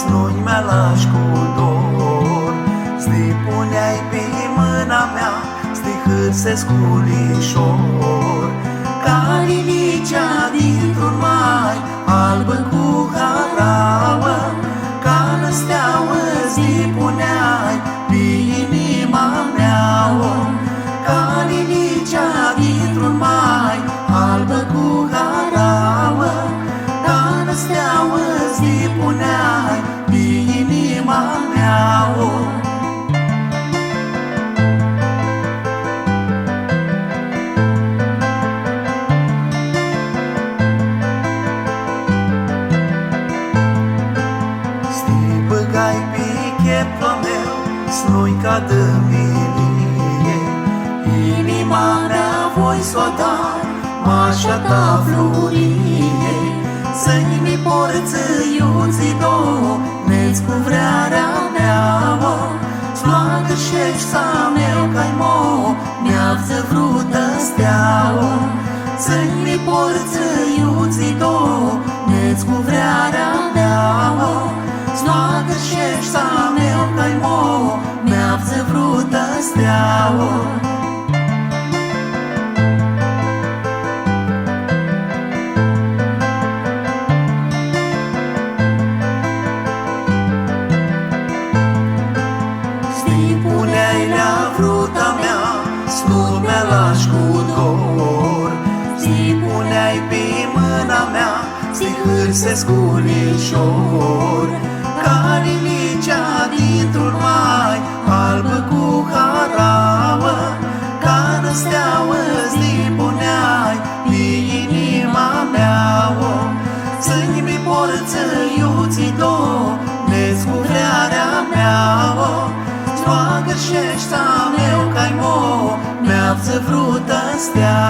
nu-i mea lași cu dor. Sti puneai pe mâna mea, sti hârsesc ulișor, ca linicea dintr-un mai, albă cu haramă, ca năsteaua sti puneai pe inima mea, ca linicea dintr-un mai, albă cu haramă, ca năsteaua sti puneai pe inima mea. Băgai pe chepul meu, nu-i cadă milie, inima mea voi s-o dai, mașa ta florie, să-i porță iuții două, neți cu vrearea mea, sloagă și-ești sa meu ca-i mo, mi-avță vrută steaua, să-i porță iuții două, neți cu vrearea mea, sloagă și-ești sa meu ca-i mo, mi-avță vrută steaua. Sti puneai la vruta mea, nu mea lași cu dor. Sti puneai pe mâna mea, sti hârsesc ulișor, ca linicea dintr-un mai, albă cu haramă, ca năsteaua sti puneai pe inima mea, să-mi porță iuții două, neți cu vrearea mea, sloagă și-ești sa meu ca-i mo, mi-avță vrută stea.